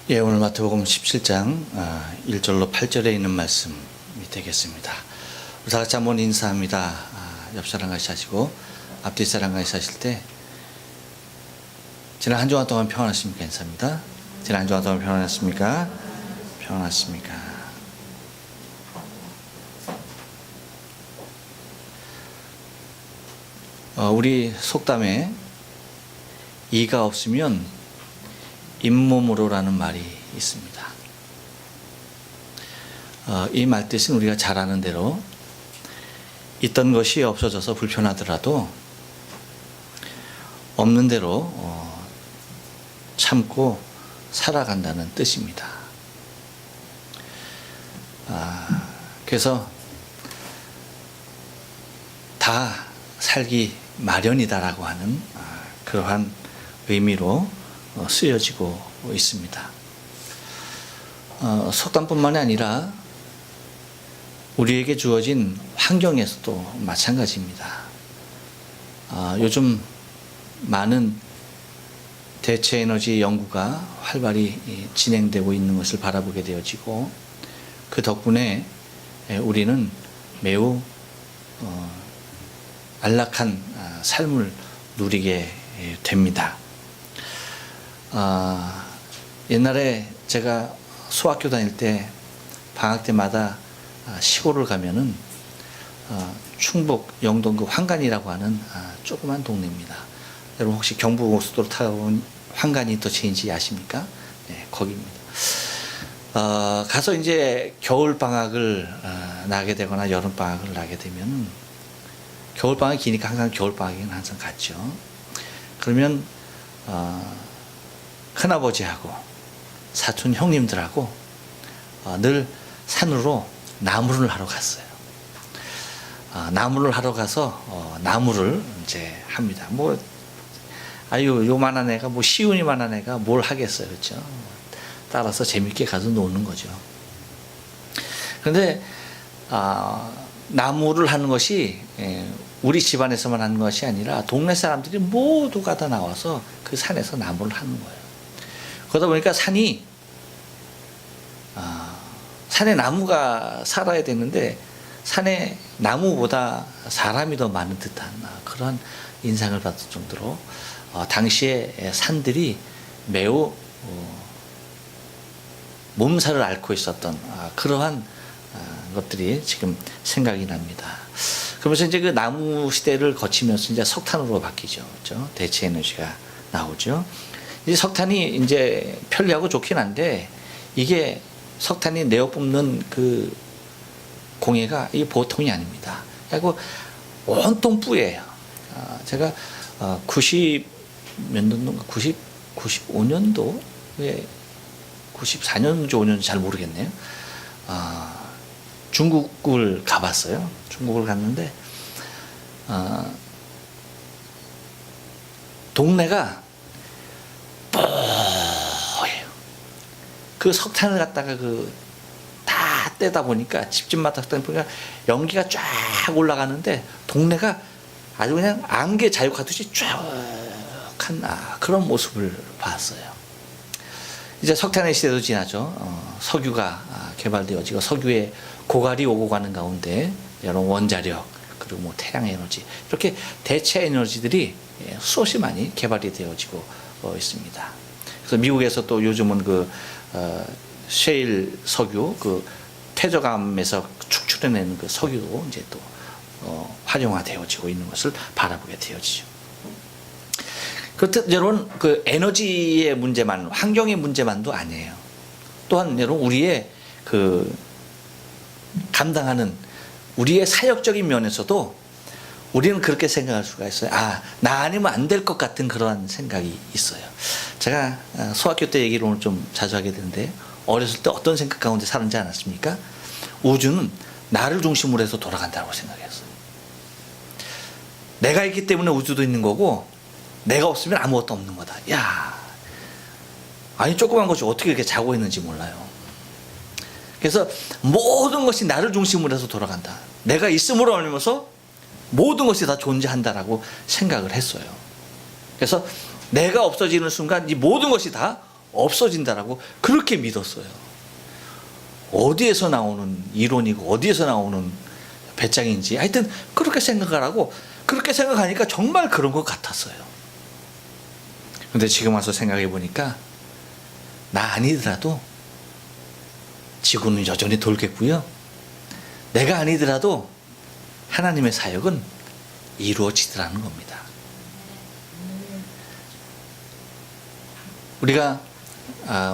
예, 오늘 마태복음 17장 1절로 8절에 있는 말씀이 되겠습니다. 우리 다 같이 한번 인사합니다. 옆 사람 같이 하시고 앞뒤 사람 같이 하실 때 지난 한 주간 동안 평안하십니까? 인사합니다. 지난 한 주간 동안 평안하십니까? 평안하십니까? 우리 속담에 이가 없으면 잇몸으로라는 말이 있습니다. 이 말뜻은 우리가 잘 아는 대로 있던 것이 없어져서 불편하더라도 없는 대로 참고 살아간다는 뜻입니다. 그래서 다 살기 마련이다라고 하는 그러한 의미로 쓰여지고 있습니다. 속담뿐만이 아니라 우리에게 주어진 환경에서도 마찬가지입니다. 요즘 많은 대체 에너지 연구가 활발히 진행되고 있는 것을 바라보게 되어지고 그 덕분에 우리는 매우 안락한 삶을 누리게 됩니다. 옛날에 제가 소학교 다닐 때 방학 때마다 시골을 가면은 충북 영동 그 황간이라고 하는 조그만 동네입니다. 여러분 혹시 경부고속도로 타고 온 황간 인터체인지 아십니까? 네, 거기입니다. 가서 이제 겨울 방학을 나게 되거나 여름 방학을 나게 되면은 겨울 방학이 기니까 항상 겨울 방학에는 항상 갔죠. 그러면 큰아버지하고 사촌 형님들하고 늘 산으로 나무를 하러 갔어요. 나무를 하러 가서 나무를 이제 합니다. 뭐 요만한 애가 뭐 시운이만한 애가 뭘 하겠어요, 그렇죠? 따라서 재밌게 가서 노는 거죠. 그런데 나무를 하는 것이 우리 집안에서만 하는 것이 아니라 동네 사람들이 모두가 다 나와서 그 산에서 나무를 하는 거예요. 그러다 보니까 산에 나무가 살아야 되는데 산에 나무보다 사람이 더 많은 듯한 그런 인상을 받을 정도로 당시에 산들이 매우 몸살을 앓고 있었던 그러한 것들이 지금 생각이 납니다. 그러면서 이제 그 나무 시대를 거치면서 이제 석탄으로 바뀌죠. 그렇죠? 대체 에너지가 나오죠. 이제 석탄이 이제 편리하고 좋긴 한데 이게 석탄이 내어 뽑는 그 공해가 이게 보통이 아닙니다. 그리고 온통 뿌예요. 제가 95년도에 94년인지 5년인지 잘 모르겠네요. 중국을 가봤어요. 중국을 갔는데 동네가 뽀예요. 그 석탄을 갖다가 다 떼다 보니까 집집마다 보니까 연기가 쫙 올라가는데 동네가 아주 그냥 안개 자육하듯이 쫙한 그런 모습을 봤어요. 이제 석탄의 시대도 지나죠. 석유가 개발되어지고 석유의 고갈이 오고 가는 가운데 여러 원자력 그리고 뭐 태양 에너지 이렇게 대체 에너지들이 수없이 많이 개발이 되어지고 있습니다. 그래서 미국에서 또 요즘은 셰일 석유 퇴적암에서 축출해내는 그 석유도 이제 또 활용화되어지고 있는 것을 바라보게 되어지죠. 그렇듯 여러분 그 에너지의 문제만 환경의 문제만도 아니에요. 또한 여러분 우리의 감당하는 우리의 사역적인 면에서도 우리는 그렇게 생각할 수가 있어요. 나 아니면 안 될 것 같은 그러한 생각이 있어요. 제가 소학교 때 얘기를 오늘 좀 자주 하게 되는데 어렸을 때 어떤 생각 가운데 살았지 않았습니까? 우주는 나를 중심으로 해서 돌아간다고 생각했어요. 내가 있기 때문에 우주도 있는 거고 내가 없으면 아무것도 없는 거다. 아니 조그만 것이 어떻게 이렇게 자고 있는지 몰라요. 그래서 모든 것이 나를 중심으로 해서 돌아간다. 내가 있음으로 알면서 모든 것이 다 존재한다라고 생각을 했어요. 그래서 내가 없어지는 순간 이 모든 것이 다 없어진다라고 그렇게 믿었어요. 어디에서 나오는 이론이고 어디에서 나오는 배짱인지 하여튼 그렇게 생각을 하고 그렇게 생각하니까 정말 그런 것 같았어요. 근데 지금 와서 생각해 보니까 나 아니더라도 지구는 여전히 돌겠고요. 내가 아니더라도 하나님의 사역은 이루어지더라는 겁니다. 우리가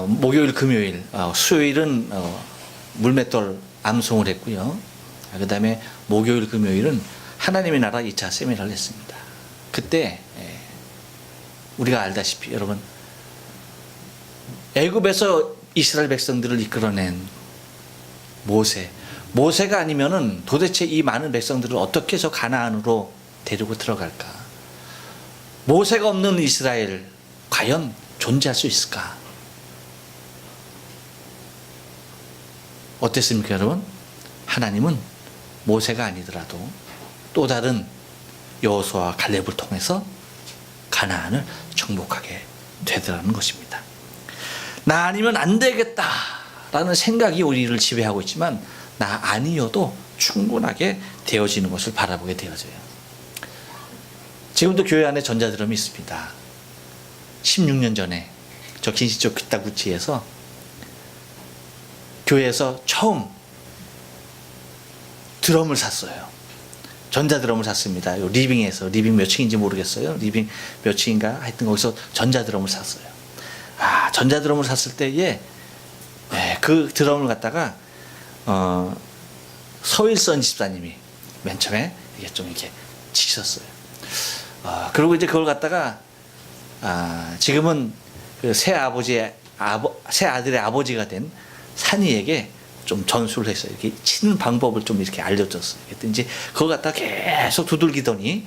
목요일, 금요일, 수요일은 물맷돌 암송을 했고요. 그 다음에 목요일, 금요일은 하나님의 나라 2차 세미나를 했습니다. 그때 우리가 알다시피 여러분 애굽에서 이스라엘 백성들을 이끌어낸 모세가 아니면은 도대체 이 많은 백성들을 어떻게 해서 가나안으로 데리고 들어갈까? 모세가 없는 이스라엘 과연 존재할 수 있을까? 어땠습니까, 여러분? 하나님은 모세가 아니더라도 또 다른 여호수아와 갈렙을 통해서 가나안을 정복하게 되더라는 것입니다. 나 아니면 안 되겠다라는 생각이 우리를 지배하고 있지만 나 아니어도 충분하게 되어지는 것을 바라보게 되어져요. 지금도 교회 안에 전자드럼이 있습니다. 16년 전에 저 긴시쪽 귓다구치에서 교회에서 처음 드럼을 샀어요. 전자드럼을 샀습니다. 요 리빙에서, 리빙 몇 층인지 모르겠어요. 리빙 몇 층인가 하여튼 거기서 전자드럼을 샀어요. 전자드럼을 샀을 때에 그 드럼을 갖다가 서일선 집사님이 맨 처음에 이게 좀 이렇게 치셨어요. 그리고 이제 그걸 갖다가 지금은 그 새 아들의 아버지가 된 산이에게 좀 전수를 했어요. 이렇게 치는 방법을 좀 이렇게 알려줬어요. 그랬더니 이제 그걸 갖다가 계속 두들기더니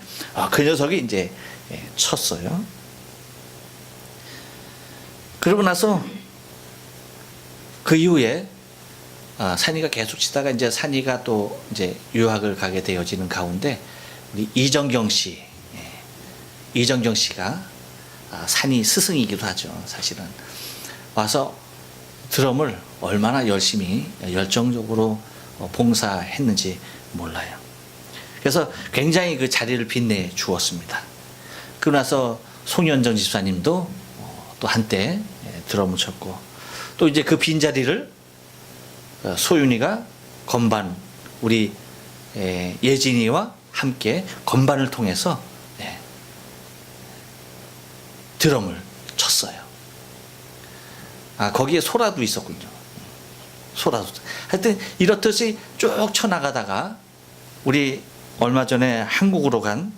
그 녀석이 이제 쳤어요. 그러고 나서 그 이후에 산이가 계속 치다가 이제 산이가 또 이제 유학을 가게 되어지는 가운데 우리 이정경 씨가 산이 스승이기도 하죠. 사실은 와서 드럼을 얼마나 열심히 열정적으로 봉사했는지 몰라요. 그래서 굉장히 그 자리를 빛내 주었습니다. 그러고 나서 송현정 집사님도 또 한때 드럼을 쳤고 또 이제 그 빈자리를 소윤이가 건반 우리 예진이와 함께 건반을 통해서 드럼을 쳤어요. 거기에 소라도 있었군요. 소라도. 하여튼 이렇듯이 쭉 쳐나가다가 우리 얼마 전에 한국으로 간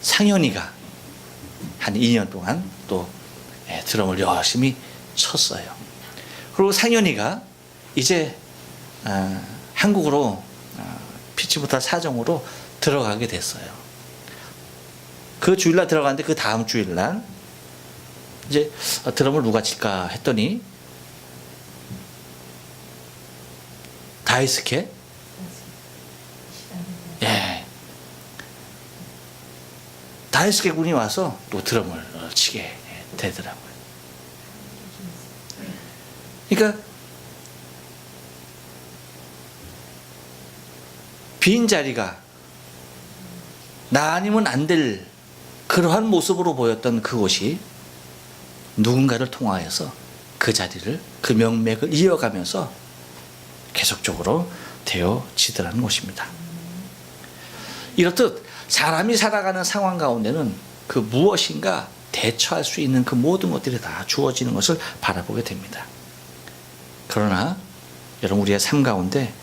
상현이가 한 2년 동안 또 드럼을 열심히 쳤어요. 그리고 상현이가 이제 한국으로 피치 못할 사정으로 들어가게 됐어요. 그 주일날 들어갔는데 그 다음 주일날 이제 드럼을 누가 칠까 했더니 다이스케 다이스케 군이 와서 또 드럼을 치게 되더라고요. 그러니까 빈자리가 나 아니면 안 될 그러한 모습으로 보였던 그곳이 누군가를 통하여서 그 자리를, 그 명맥을 이어가면서 계속적으로 되어지더라는 것입니다. 이렇듯 사람이 살아가는 상황 가운데는 그 무엇인가 대처할 수 있는 그 모든 것들이 다 주어지는 것을 바라보게 됩니다. 그러나 여러분 우리의 삶 가운데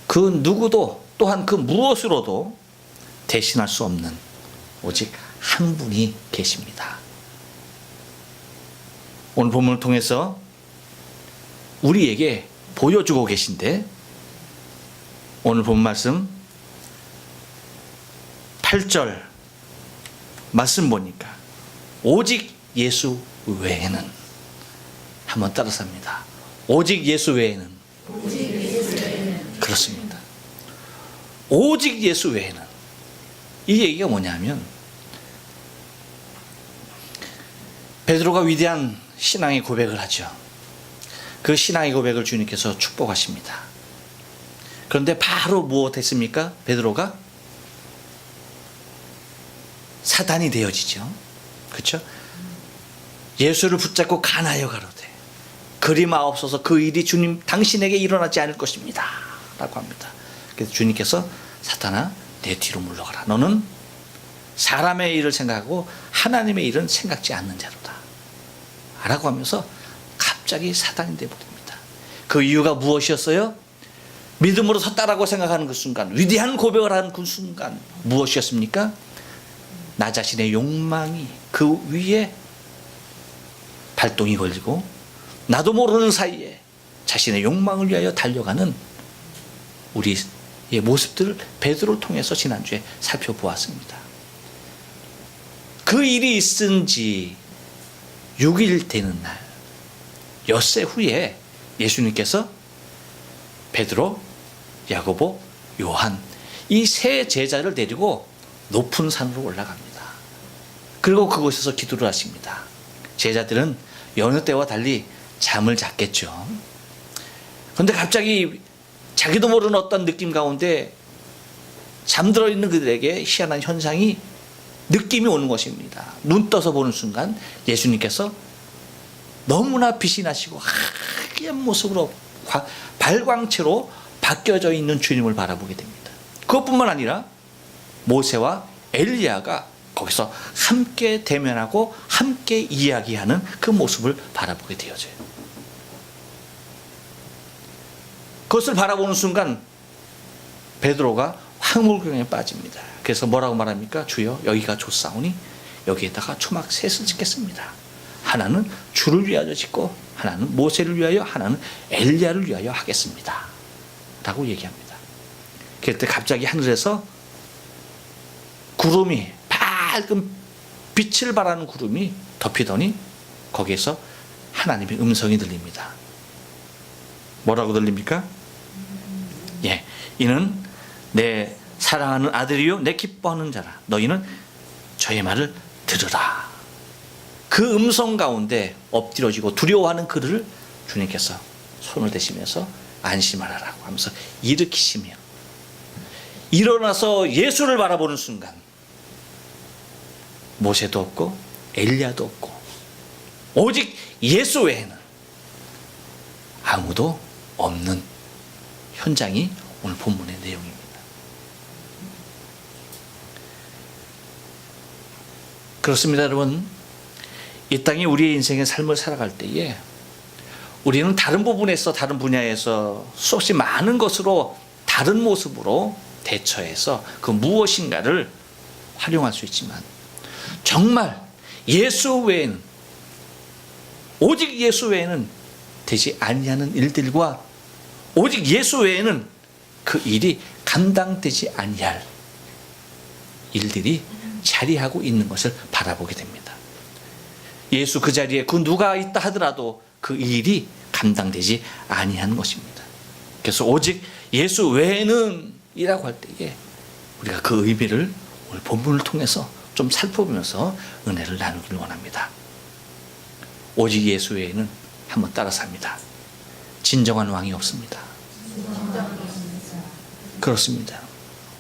그 누구도 또한 그 무엇으로도 대신할 수 없는 오직 한 분이 계십니다. 오늘 본문을 통해서 우리에게 보여주고 계신데 오늘 본 말씀 8절 말씀 보니까 오직 예수 외에는 한번 따라서 합니다. 오직 예수 외에는 그렇습니다. 오직 예수 외에는 이 얘기가 뭐냐면 베드로가 위대한 신앙의 고백을 하죠. 그 신앙의 고백을 주님께서 축복하십니다. 그런데 바로 무엇했습니까? 베드로가 사단이 되어지죠. 그렇죠? 예수를 붙잡고 간하여 가로되 그리마옵소서, 그 일이 주님 당신에게 일어나지 않을 것입니다 라고 합니다. 그래서 주님께서 사탄아 내 뒤로 물러가라. 너는 사람의 일을 생각하고 하나님의 일은 생각지 않는 자로다 라고 하면서 갑자기 사단이 되어버립니다. 그 이유가 무엇이었어요? 믿음으로 섰다라고 생각하는 그 순간, 위대한 고백을 하는 그 순간 무엇이었습니까? 나 자신의 욕망이 그 위에 발동이 걸리고 나도 모르는 사이에 자신의 욕망을 위하여 달려가는 우리의 모습들을 베드로를 통해서 지난주에 살펴보았습니다. 그 일이 있은 지 6일 되는 날, 엿새 후에 예수님께서 베드로, 야고보, 요한 이 세 제자를 데리고 높은 산으로 올라갑니다. 그리고 그곳에서 기도를 하십니다. 제자들은 여느 때와 달리 잠을 잤겠죠. 그런데 갑자기 자기도 모르는 어떤 느낌 가운데 잠들어 있는 그들에게 희한한 현상이, 느낌이 오는 것입니다. 눈 떠서 보는 순간 예수님께서 너무나 빛이 나시고 하얀 모습으로 발광체로 바뀌어져 있는 주님을 바라보게 됩니다. 그것뿐만 아니라 모세와 엘리야가 거기서 함께 대면하고 함께 이야기하는 그 모습을 바라보게 되어져요. 그것을 바라보는 순간 베드로가 황홀경에 빠집니다. 그래서 뭐라고 말합니까? 주여 여기가 좋사오니 여기에다가 초막 셋을 짓겠습니다. 하나는 주를 위하여 짓고 하나는 모세를 위하여 하나는 엘리야를 위하여 하겠습니다 라고 얘기합니다. 그때 갑자기 하늘에서 구름이, 밝은 빛을 발하는 구름이 덮이더니 거기에서 하나님의 음성이 들립니다. 뭐라고 들립니까? 예, 이는 내 사랑하는 아들이요 내 기뻐하는 자라. 너희는 저의 말을 들으라. 그 음성 가운데 엎드려지고 두려워하는 그를 주님께서 손을 대시면서 안심하라라고 하면서 일으키시며 일어나서 예수를 바라보는 순간 모세도 없고 엘리야도 없고 오직 예수 외에는 아무도 없는 현장이 오늘 본문의 내용입니다. 그렇습니다, 여러분. 이 땅에 우리의 인생의 삶을 살아갈 때에 우리는 다른 부분에서, 다른 분야에서 수없이 많은 것으로 다른 모습으로 대처해서 그 무엇인가를 활용할 수 있지만 정말 예수 외에는, 오직 예수 외에는 되지 아니하는 일들과 오직 예수 외에는 그 일이 감당되지 아니할 일들이 자리하고 있는 것을 바라보게 됩니다. 예수 그 자리에 그 누가 있다 하더라도 그 일이 감당되지 아니하는 것입니다. 그래서 오직 예수 외에는 이라고 할 때에 우리가 그 의미를 오늘 본문을 통해서 좀 살펴보면서 은혜를 나누기를 원합니다. 오직 예수 외에는 한번 따라서 합니다. 진정한 왕이 없습니다. 그렇습니다.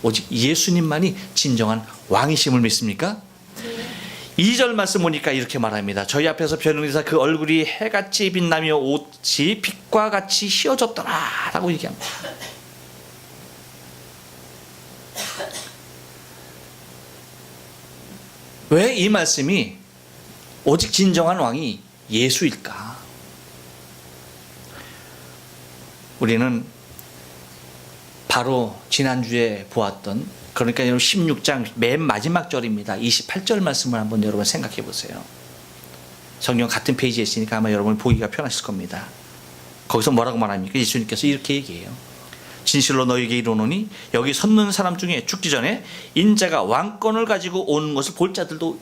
오직 예수님만이 진정한 왕이심을 믿습니까? 2절 말씀 보니까 이렇게 말합니다. 저희 앞에서 변호사 그 얼굴이 해같이 빛나며 옷이 빛과 같이 휘어졌더라 라고 얘기합니다. 왜 이 말씀이 오직 진정한 왕이 예수일까? 우리는 바로 지난주에 보았던, 그러니까 16장 맨 마지막 절입니다. 28절 말씀을 한번 여러분 생각해 보세요. 성경 같은 페이지에 있으니까 아마 여러분 보기가 편하실 겁니다. 거기서 뭐라고 말합니까? 예수님께서 이렇게 얘기해요. 진실로 너희에게 이르노니 여기 섰는 사람 중에 죽기 전에 인자가 왕권을 가지고 오는 것을 볼 자들도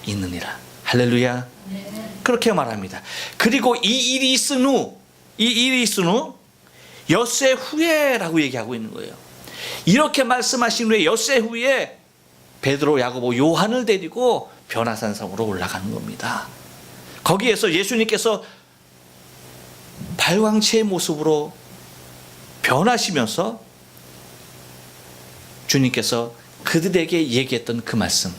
있느니라. 할렐루야. 네. 그렇게 말합니다. 그리고 이 일이 있은 후 엿새 후에라고 얘기하고 있는 거예요. 이렇게 말씀하신 후에 엿새 후에 베드로, 야고보, 요한을 데리고 변화산 성으로 올라가는 겁니다. 거기에서 예수님께서 발광체의 모습으로 변하시면서 주님께서 그들에게 얘기했던 그 말씀,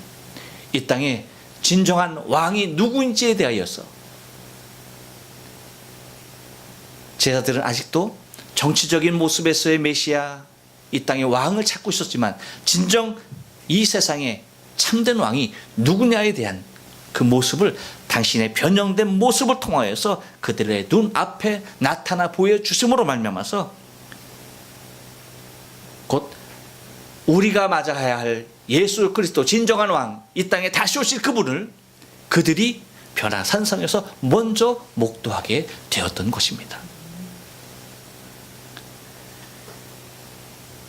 이 땅에 진정한 왕이 누구인지에 대하여서 제자들은 아직도 정치적인 모습에서의 메시아, 이 땅의 왕을 찾고 있었지만 진정 이 세상에 참된 왕이 누구냐에 대한 그 모습을 당신의 변형된 모습을 통하여서 그들의 눈앞에 나타나 보여주심으로 말미암아서 곧 우리가 맞아야 할 예수 그리스도 진정한 왕, 이 땅에 다시 오실 그분을 그들이 변화산성에서 먼저 목도하게 되었던 것입니다.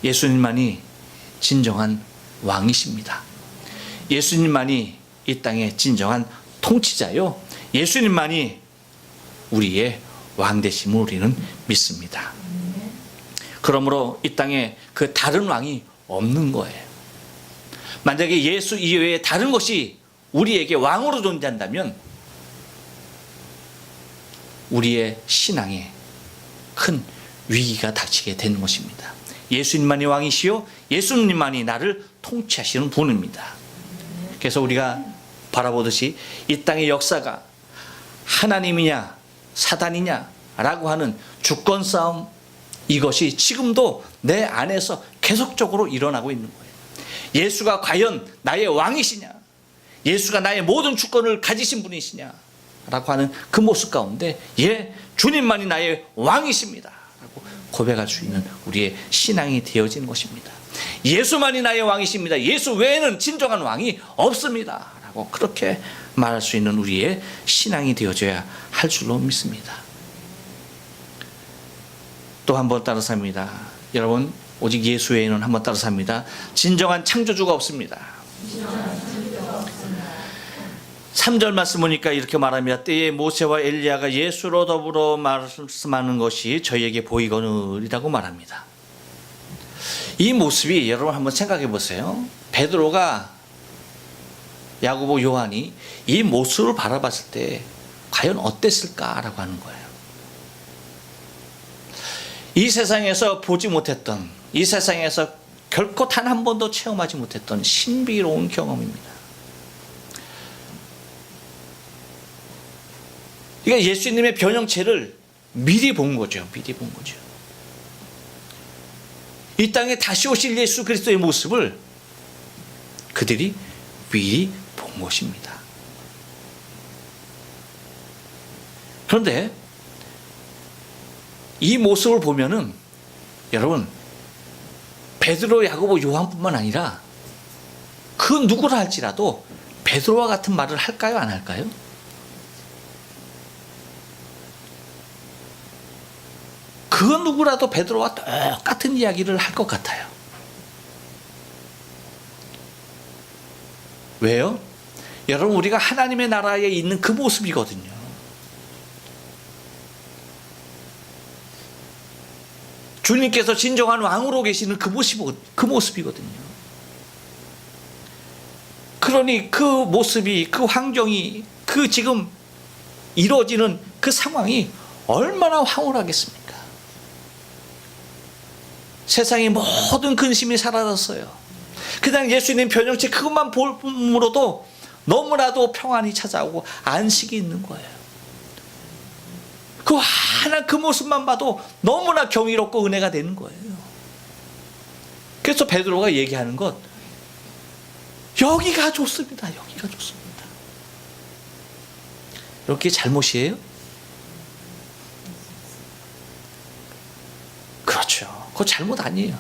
예수님만이 진정한 왕이십니다. 예수님만이 이 땅의 진정한 통치자요, 예수님만이 우리의 왕 되심을 우리는 믿습니다. 그러므로 이 땅에 그 다른 왕이 없는 거예요. 만약에 예수 이외에 다른 것이 우리에게 왕으로 존재한다면 우리의 신앙에 큰 위기가 닥치게 되는 것입니다. 예수님만이 왕이시요 예수님만이 나를 통치하시는 분입니다. 그래서 우리가 바라보듯이 이 땅의 역사가 하나님이냐 사단이냐 라고 하는 주권 싸움, 이것이 지금도 내 안에서 계속적으로 일어나고 있는 거예요. 예수가 과연 나의 왕이시냐, 예수가 나의 모든 주권을 가지신 분이시냐 라고 하는 그 모습 가운데 예, 주님만이 나의 왕이십니다 라고 고백할 수 있는 우리의 신앙이 되어지는 것입니다. 예수만이 나의 왕이십니다, 예수 외에는 진정한 왕이 없습니다 라고 그렇게 말할 수 있는 우리의 신앙이 되어져야 할 줄로 믿습니다. 또 한 번 따라 삽니다. 여러분, 오직 예수 외에는 한 번 따라 삽니다. 진정한 창조주가 없습니다. 3절 말씀 보니까 이렇게 말합니다. 때에 모세와 엘리야가 예수로 더불어 말씀하는 것이 저희에게 보이거늘이라고 말합니다. 이 모습이 여러분 한번 생각해 보세요. 베드로가, 야고보, 요한이 이 모습을 바라봤을 때 과연 어땠을까라고 하는 거예요. 이 세상에서 보지 못했던, 이 세상에서 결코 단 한 번도 체험하지 못했던 신비로운 경험입니다. 그러니까 예수님의 변형체를 미리 본 거죠. 미리 본 거죠. 이 땅에 다시 오실 예수 그리스도의 모습을 그들이 미리 본 것입니다. 그런데 이 모습을 보면은 여러분, 베드로, 야고보, 요한뿐만 아니라 그 누구라 할지라도 베드로와 같은 말을 할까요, 안 할까요? 그 누구라도 베드로와 똑같은 이야기를 할 것 같아요. 왜요? 여러분, 우리가 하나님의 나라에 있는 그 모습이거든요. 주님께서 진정한 왕으로 계시는 그 모습이거든요. 그러니 그 모습이, 그 환경이, 그 지금 이루어지는 그 상황이 얼마나 황홀하겠습니까? 세상의 모든 근심이 사라졌어요. 그냥 예수님 변형체 그것만 보므로도 너무나도 평안이 찾아오고 안식이 있는 거예요. 그 하나 그 모습만 봐도 너무나 경이롭고 은혜가 되는 거예요. 그래서 베드로가 얘기하는 것, 여기가 좋습니다. 여기가 좋습니다. 이렇게 잘못이에요? 그렇죠. 그거 잘못 아니에요.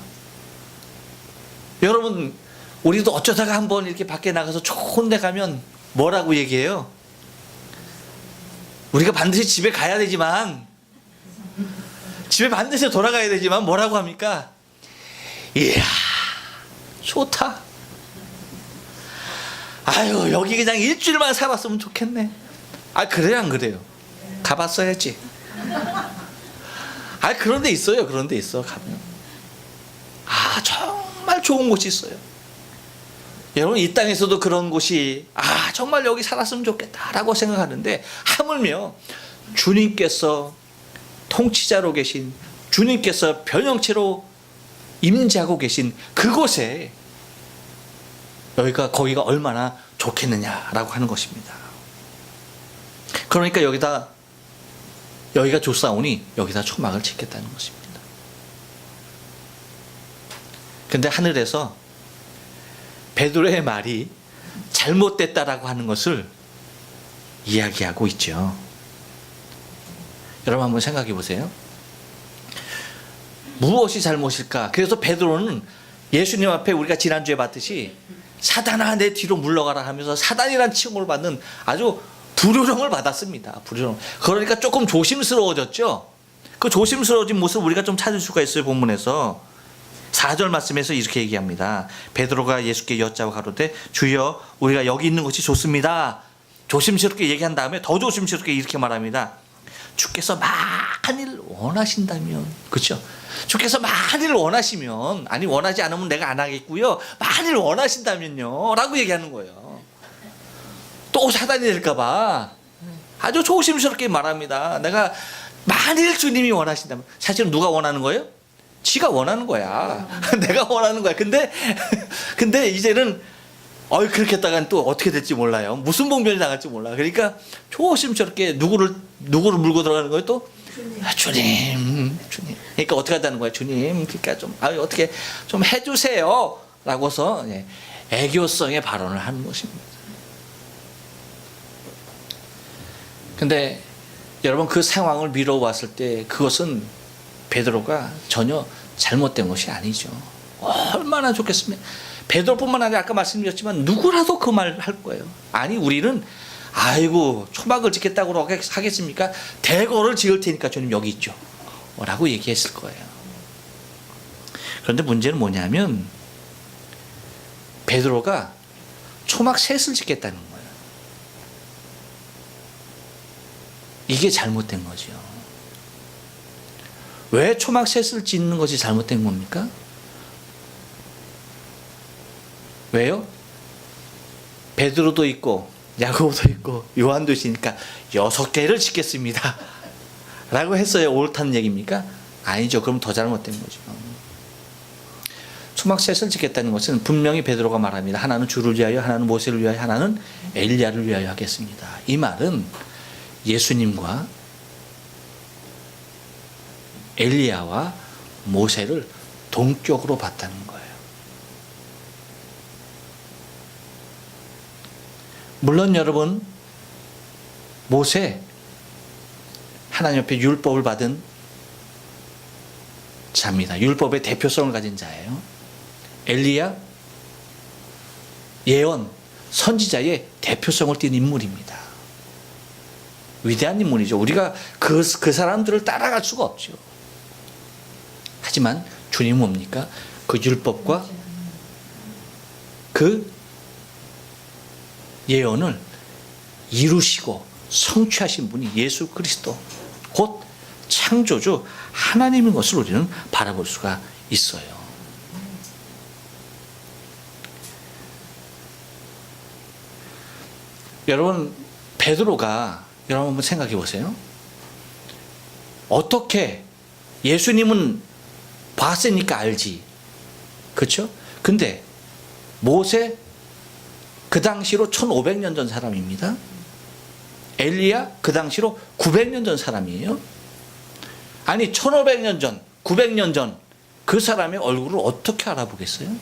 여러분, 우리도 어쩌다가 한번 이렇게 밖에 나가서 좋은 데 가면 뭐라고 얘기해요? 우리가 반드시 집에 가야 되지만, 집에 반드시 돌아가야 되지만 뭐라고 합니까? 이야, 좋다. 아유, 여기 그냥 일주일만 살았으면 좋겠네. 아, 그래요, 안 그래요? 가봤어야지. 아, 그런 데 있어요. 그런 데 있어, 가면. 아, 정말 좋은 곳이 있어요. 여러분 이 땅에서도 그런 곳이 정말 여기 살았으면 좋겠다라고 생각하는데 하물며 주님께서 통치자로 계신 주님께서 변형체로 임재하고 계신 그곳에 거기가 얼마나 좋겠느냐라고 하는 것입니다. 그러니까 여기가 좋사오니 여기다 초막을 짓겠다는 것입니다. 근데 하늘에서 베드로의 말이 잘못됐다라고 하는 것을 이야기하고 있죠. 여러분 한번 생각해 보세요. 무엇이 잘못일까? 그래서 베드로는 예수님 앞에 우리가 지난주에 봤듯이 사단아 내 뒤로 물러가라 하면서 사단이란 칭호를 받는 아주 불효령을 받았습니다. 불효령. 그러니까 조금 조심스러워졌죠. 그 조심스러워진 모습 우리가 좀 찾을 수가 있어요. 본문에서 4절 말씀에서 이렇게 얘기합니다. 베드로가 예수께 여짜와 가로되 주여 우리가 여기 있는 것이 좋습니다. 조심스럽게 얘기한 다음에 더 조심스럽게 이렇게 말합니다. 주께서 만일 원하신다면, 그렇죠? 주께서 만일 원하시면, 아니 원하지 않으면 내가 안 하겠고요. 만일 원하신다면요 라고 얘기하는 거예요. 또 사단이 될까봐 아주 조심스럽게 말합니다. 내가 만일 주님이 원하신다면, 사실은 누가 원하는 거예요? 지가 원하는 거야. 내가 원하는 거야. 근데 이제는 그렇게 했다간 또 어떻게 될지 몰라요. 무슨 봉변이 나갈지 몰라. 그러니까 조심스럽게 누구를 물고 들어가는 거예요? 또 주님. 그러니까 어떻게 한다는 거예요? 주님. 그러니까 좀 어떻게 좀 해주세요. 라고서 애교성의 발언을 하는 것입니다. 근데 여러분 그 상황을 미뤄봤을 때 그것은 베드로가 전혀 잘못된 것이 아니죠. 얼마나 좋겠습니까? 베드로뿐만 아니라 아까 말씀드렸지만 누구라도 그 말 할 거예요. 아니 우리는 초막을 짓겠다고 하겠습니까? 대궐을 지을 테니까 주님 여기 있죠 라고 얘기했을 거예요. 그런데 문제는 뭐냐면 베드로가 초막 셋을 짓겠다는 거예요. 이게 잘못된 거죠. 왜 초막 셋을 짓는 것이 잘못된 겁니까? 왜요? 베드로도 있고 야고보도 있고 요한도 있으니까 6개를 짓겠습니다 라고 했어요. 옳다는 얘기입니까? 아니죠. 그럼 더 잘못된 거죠. 초막 셋을 짓겠다는 것은 분명히 베드로가 말합니다. 하나는 주를 위하여, 하나는 모세를 위하여, 하나는 엘리야를 위하여 하겠습니다. 이 말은 예수님과 엘리야와 모세를 동격으로 봤다는 거예요. 물론 여러분 모세 하나님 앞에 율법을 받은 자입니다. 율법의 대표성을 가진 자예요. 엘리야 예언 선지자의 대표성을 띈 인물입니다. 위대한 인물이죠. 우리가 그 사람들을 따라갈 수가 없죠. 하지만 주님은 뭡니까? 그 율법과 그 예언을 이루시고 성취하신 분이 예수 그리스도 곧 창조주 하나님인 것을 우리는 바라볼 수가 있어요. 여러분 베드로가 여러분 한번 생각해 보세요. 어떻게 예수님은 봤으니까 알지. 그렇죠? 근데 모세 그 당시로 1500년 전 사람입니다. 엘리야 그 당시로 900년 전 사람이에요. 아니 1500년 전 900년 전 그 사람의 얼굴을 어떻게 알아보겠어요?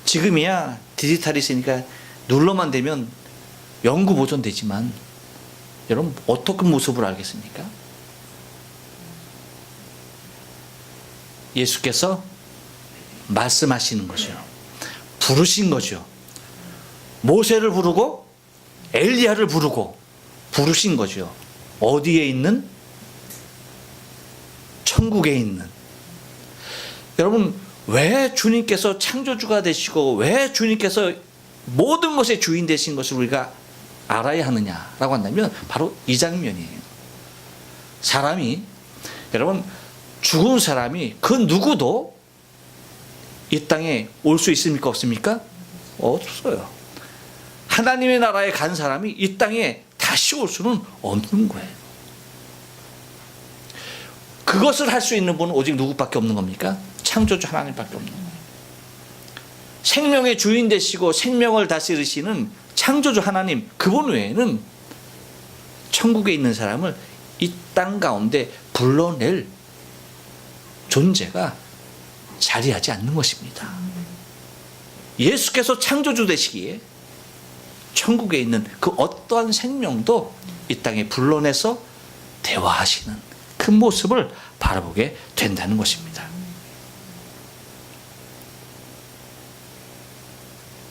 지금이야 디지털이 있으니까 눌러만 대면 영구 보존되지만 여러분 어떻게 모습을 알겠습니까? 예수께서 말씀하시는 거죠. 부르신 거죠. 모세를 부르고 엘리야를 부르고 부르신 거죠. 어디에 있는? 천국에 있는. 여러분 왜 주님께서 창조주가 되시고 왜 주님께서 모든 것의 주인 되신 것을 우리가 알아야 하느냐라고 한다면 바로 이 장면이에요. 사람이 여러분 죽은 사람이 그 누구도 이 땅에 올 수 있습니까? 없습니까? 없어요. 하나님의 나라에 간 사람이 이 땅에 다시 올 수는 없는 거예요. 그것을 할 수 있는 분은 오직 누구밖에 없는 겁니까? 창조주 하나님밖에 없는 거예요. 생명의 주인 되시고 생명을 다스리시는 창조주 하나님, 그분 외에는 천국에 있는 사람을 이 땅 가운데 불러낼 존재가 자리하지 않는 것입니다. 예수께서 창조주 되시기에 천국에 있는 그 어떠한 생명도 이 땅에 불러내서 대화하시는 그 모습을 바라보게 된다는 것입니다.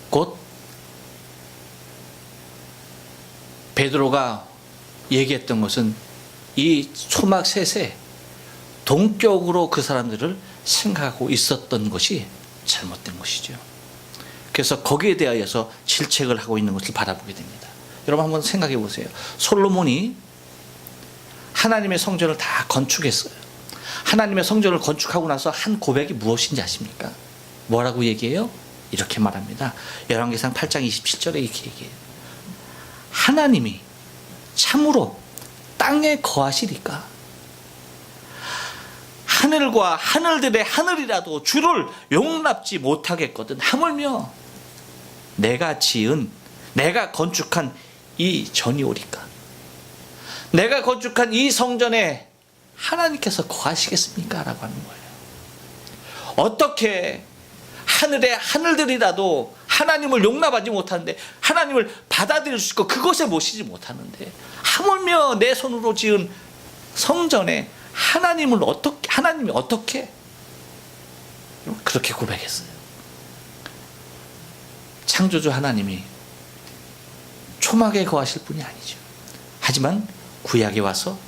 곧 베드로가 얘기했던 것은 이 초막 셋에 동격으로 그 사람들을 생각하고 있었던 것이 잘못된 것이죠. 그래서 거기에 대하여서 질책을 하고 있는 것을 바라보게 됩니다. 여러분 한번 생각해 보세요. 솔로몬이 하나님의 성전을 다 건축했어요. 하나님의 성전을 건축하고 나서 한 고백이 무엇인지 아십니까? 뭐라고 얘기해요? 이렇게 말합니다. 열왕기상 8장 27절에 이렇게 얘기해요. 하나님이 참으로 땅에 거하시리까? 하늘과 하늘들의 하늘이라도 주를 용납지 못하겠거든. 하물며 내가 지은, 내가 건축한 이 전이 오리까? 내가 건축한 이 성전에 하나님께서 거하시겠습니까? 라고 하는 거예요. 어떻게 하늘의 하늘들이라도 하나님을 용납하지 못하는데, 하나님을 받아들일 수 있고 그것에 모시지 못하는데, 하물며 내 손으로 지은 성전에 하나님이 어떻게 그렇게 고백했어요. 창조주 하나님이 초막에 거하실 분이 아니죠. 하지만 구약에 와서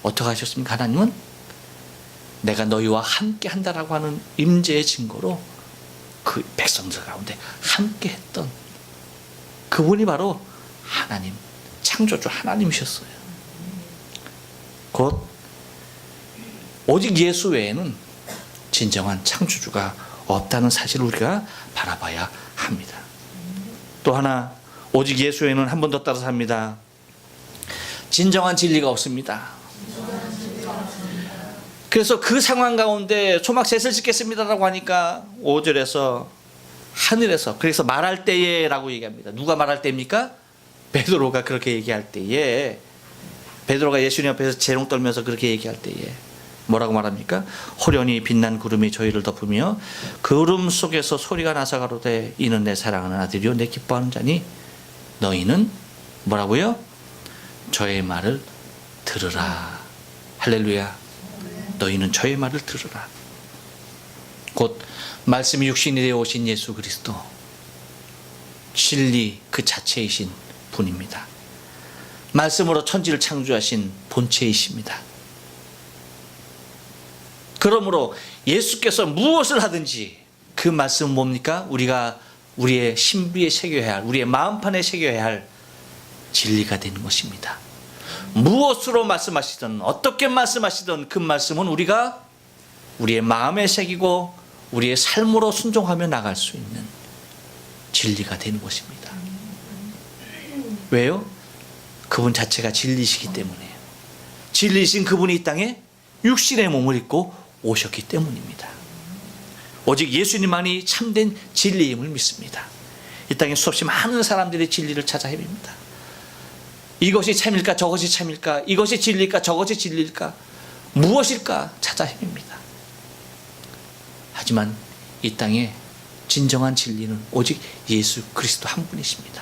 어떻게 하셨습니까? 하나님은 내가 너희와 함께 한다라고 하는 임재의 증거로 그 백성들 가운데 함께 했던 그분이 바로 하나님, 창조주 하나님이셨어요. 곧 오직 예수 외에는 진정한 창조주가 없다는 사실을 우리가 바라봐야 합니다. 또 하나, 오직 예수 외에는 한 번 더 따라서 합니다. 진정한 진리가 없습니다. 그래서 그 상황 가운데 초막셋을 짓겠습니다라고 하니까 5절에서 하늘에서, 그래서 말할 때에 라고 얘기합니다. 누가 말할 때입니까? 베드로가 그렇게 얘기할 때에, 베드로가 예수님 앞에서 재롱 떨면서 그렇게 얘기할 때에 뭐라고 말합니까? 호련히 빛난 구름이 저희를 덮으며 구름 속에서 소리가 나서 가로되 이는 내 사랑하는 아들이요 내 기뻐하는 자니 너희는 뭐라고요? 저의 말을 들으라. 할렐루야. 너희는 저의 말을 들으라. 곧 말씀이 육신이 되어 오신 예수 그리스도, 진리 그 자체이신 분입니다. 말씀으로 천지를 창조하신 본체이십니다. 그러므로 예수께서 무엇을 하든지 그 말씀은 뭡니까? 우리가 우리의 신비에 새겨야 할, 우리의 마음판에 새겨야 할 진리가 되는 것입니다. 무엇으로 말씀하시든 어떻게 말씀하시든 그 말씀은 우리가 우리의 마음에 새기고 우리의 삶으로 순종하며 나갈 수 있는 진리가 되는 것입니다. 왜요? 그분 자체가 진리시기 때문이에요. 진리신 그분이 이 땅에 육신의 몸을 입고 오셨기 때문입니다. 오직 예수님만이 참된 진리임을 믿습니다. 이 땅에 수없이 많은 사람들이 진리를 찾아 헤맵니다. 이것이 참일까 저것이 참일까, 이것이 진리일까 저것이 진리일까, 무엇일까 찾아 헤맵니다. 하지만 이 땅에 진정한 진리는 오직 예수 그리스도 한 분이십니다.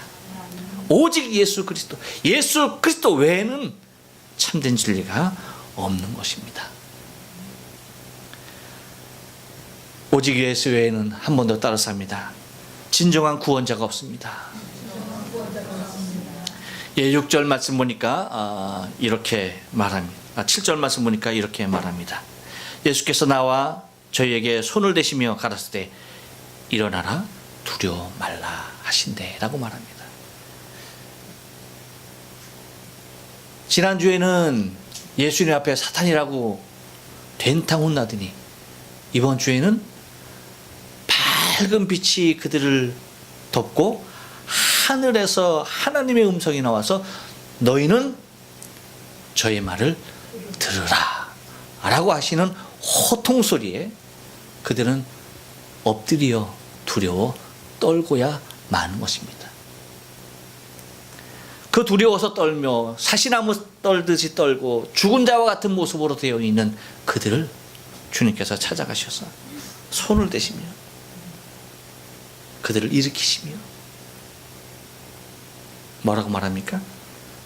오직 예수 그리스도 외에는 참된 진리가 없는 것입니다. 오직 예수 외에는 한 번 더 따라서 합니다. 진정한 구원자가 없습니다. 예, 6절 말씀 보니까 이렇게 말합니다. 7절 말씀 보니까 이렇게 말합니다. 예수께서 나와 저희에게 손을 대시며 가라사대 일어나라 두려워 말라 하신대 라고 말합니다. 지난주에는 예수님 앞에 사탄이라고 된탕 혼나더니 이번 주에는 밝은 빛이 그들을 덮고 하늘에서 하나님의 음성이 나와서 너희는 저의 말을 들으라 라고 하시는 호통 소리에 그들은 엎드려 두려워 떨고야 마는 것입니다. 그 두려워서 떨며 사시나무 떨듯이 떨고 죽은 자와 같은 모습으로 되어 있는 그들을 주님께서 찾아가셔서 손을 대시며 그들을 일으키시며 뭐라고 말합니까?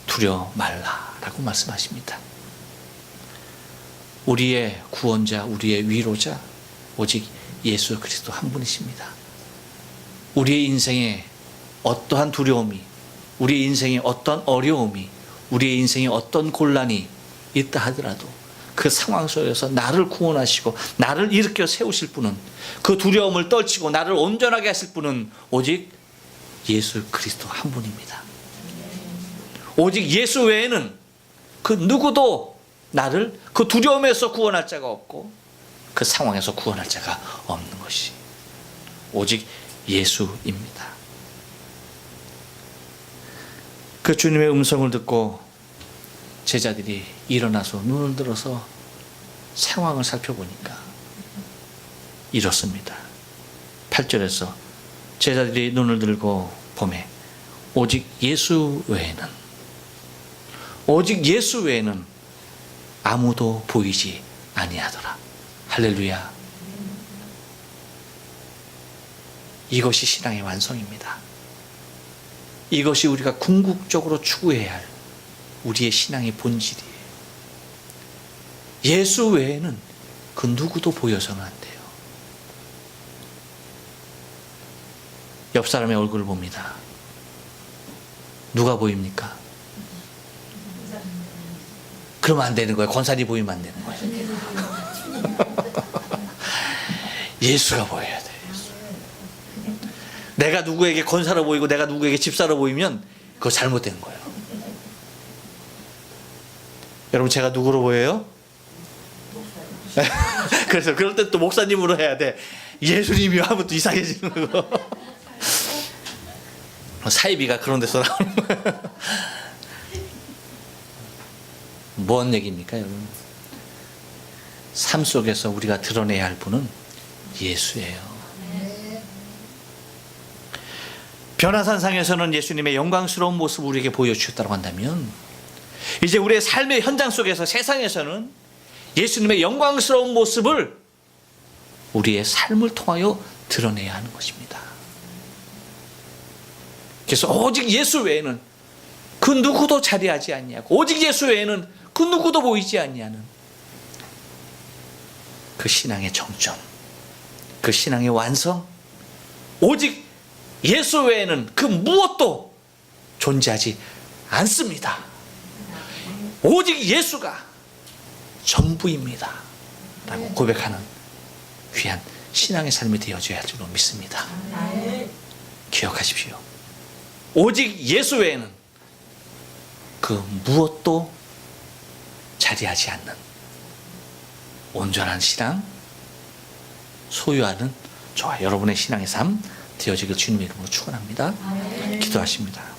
두려워 말라라고 말씀하십니다. 우리의 구원자, 우리의 위로자 오직 예수 그리스도 한 분이십니다. 우리의 인생에 어떠한 두려움이, 우리의 인생에 어떤 어려움이, 우리의 인생에 어떤 곤란이 있다 하더라도 그 상황 속에서 나를 구원하시고 나를 일으켜 세우실 분은, 그 두려움을 떨치고 나를 온전하게 하실 분은 오직 예수 그리스도 한 분입니다. 오직 예수 외에는 그 누구도 나를 그 두려움에서 구원할 자가 없고 그 상황에서 구원할 자가 없는 것이 오직 예수입니다. 그 주님의 음성을 듣고 제자들이 일어나서 눈을 들어서 상황을 살펴보니까 이렇습니다. 8절에서 제자들이 눈을 들고 보매 오직 예수 외에는 아무도 보이지 아니하더라. 할렐루야. 이것이 신앙의 완성입니다. 이것이 우리가 궁극적으로 추구해야 할 우리의 신앙의 본질이에요. 예수 외에는 그 누구도 보여서는 안 돼요. 옆 사람의 얼굴을 봅니다. 누가 보입니까? 그러면 안 되는 거예요. 권사님 보이면 안 되는 거예요. 예수가 보여야 돼요. 내가 누구에게 권사로 보이고 내가 누구에게 집사로 보이면 그거 잘못된 거예요. 여러분, 제가 누구로 보여요? 그래서 그럴 때 또 목사님으로 해야 돼. 예수님이 하면 또 이상해지는 거. 사이비가 그런 데서 나오는 거예요. 뭔 얘기입니까, 여러분? 삶 속에서 우리가 드러내야 할 분은 예수예요. 변화산상에서는 예수님의 영광스러운 모습을 우리에게 보여주셨다고 한다면, 이제 우리의 삶의 현장 속에서, 세상에서는 예수님의 영광스러운 모습을 우리의 삶을 통하여 드러내야 하는 것입니다. 그래서 오직 예수 외에는 그 누구도 자리하지 아니하고, 오직 예수 외에는 그 누구도 보이지 아니하는 그 신앙의 정점, 그 신앙의 완성, 오직 예수 외에는 그 무엇도 존재하지 않습니다. 오직 예수가 전부입니다 라고 고백하는 귀한 신앙의 삶이 되어져야 할 줄로 믿습니다. 기억하십시오. 오직 예수 외에는 그 무엇도 자리하지 않는 온전한 신앙 소유하는 저와 여러분의 신앙의 삶 되어지길 주님의 이름으로 축원합니다. 기도하십니다.